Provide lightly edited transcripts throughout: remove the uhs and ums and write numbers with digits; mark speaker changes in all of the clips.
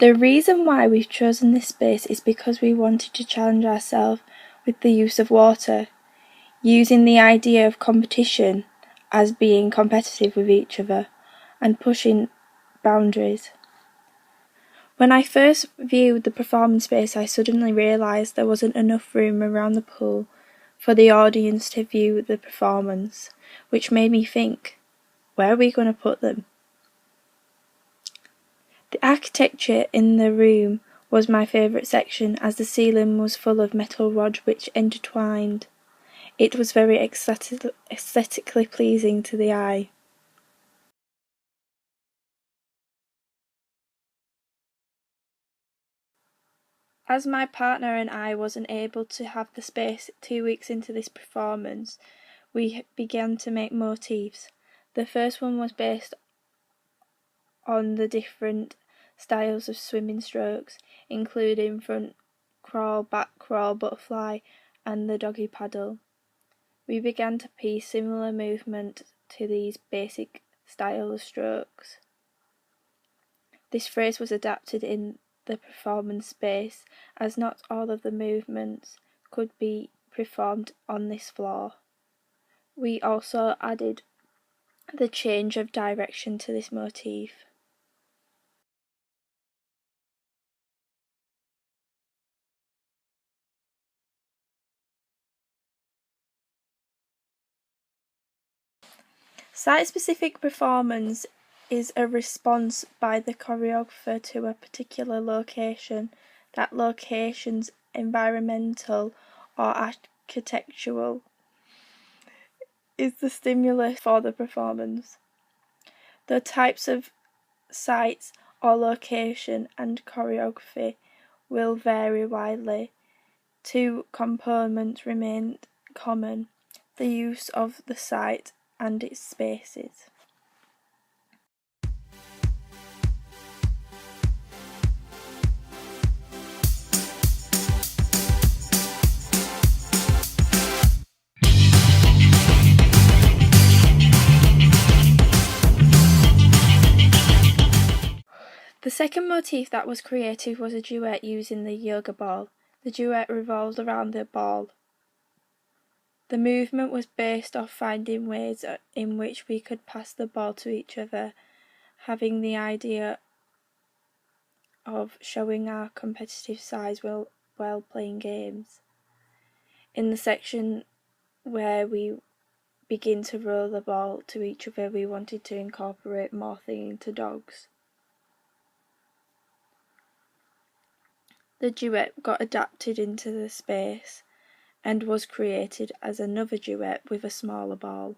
Speaker 1: The reason why we've chosen this space is because we wanted to challenge ourselves with the use of water, using the idea of competition as being competitive with each other and pushing boundaries. When I first viewed the performance space, I suddenly realised there wasn't enough room around the pool for the audience to view the performance, which made me think, where are we going to put them? The architecture in the room was my favourite section, as the ceiling was full of metal rods which intertwined. It was very aesthetically pleasing to the eye. As my partner and I wasn't able to have the space 2 weeks into this performance, we began to make motifs. The first one was based on the different styles of swimming strokes, including front crawl, back crawl, butterfly, and the doggy paddle. We began to piece similar movement to these basic style of strokes. This phrase was adapted in the performance space, as not all of the movements could be performed on this floor. We also added the change of direction to this motif. Site-specific performance is a response by the choreographer to a particular location. That location's environmental or architectural is the stimulus for the performance. The types of sites or location and choreography will vary widely. Two components remain common: the use of the site and its spaces. The second motif that was created was a duet using the yoga ball. The duet revolved around the ball. The movement was based off finding ways in which we could pass the ball to each other, having the idea of showing our competitive sides while playing games. In the section where we begin to roll the ball to each other, we wanted to incorporate morphing into dogs. The duet got adapted into the space and was created as another duet with a smaller ball.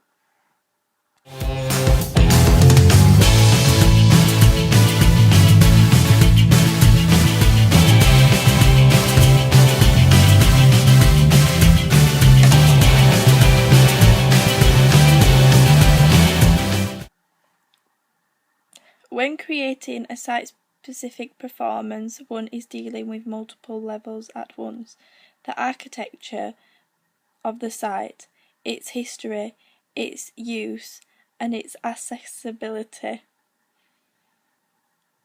Speaker 1: When creating a site-specific performance, one is dealing with multiple levels at once: the architecture of the site, its history, its use, and its accessibility.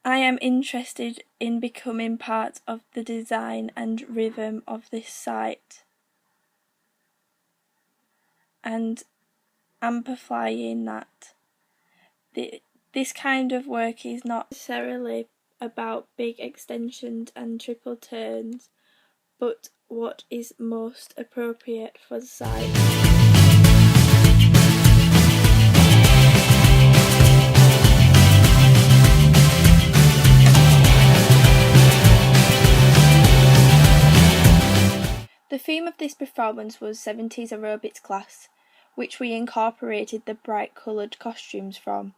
Speaker 1: I am interested in becoming part of the design and rhythm of this site and amplifying that. This kind of work is not necessarily about big extensions and triple turns, but what is most appropriate for the site. The theme of this performance was 70s aerobics class, which we incorporated the bright coloured costumes from.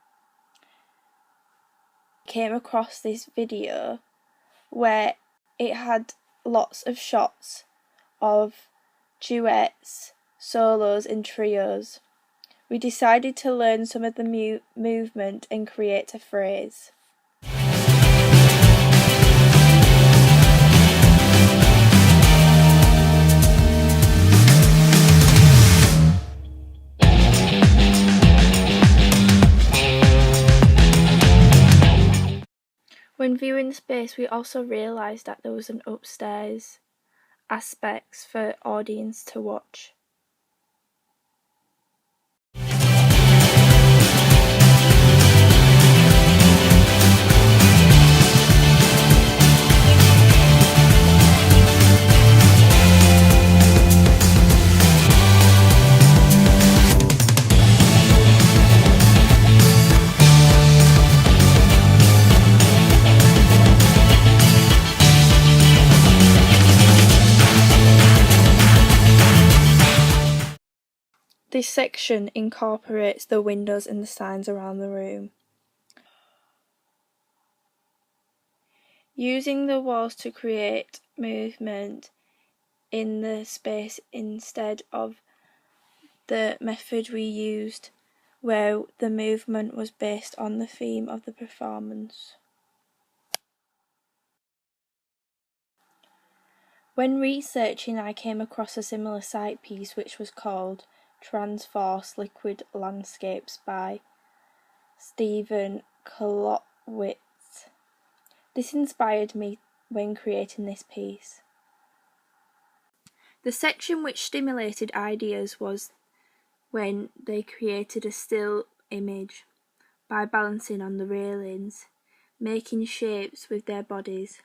Speaker 1: Came across this video where it had lots of shots of duets, solos and trios. We decided to learn some of the movement and create a phrase. When viewing the space, we also realised that there was an upstairs aspects for audience to watch. This section incorporates the windows and the signs around the room. Using the walls to create movement in the space instead of the method we used where the movement was based on the theme of the performance. When researching, I came across a similar site piece which was called Transforce Liquid Landscapes by Stephen Kolowitz. This inspired me when creating this piece. The section which stimulated ideas was when they created a still image by balancing on the railings, making shapes with their bodies.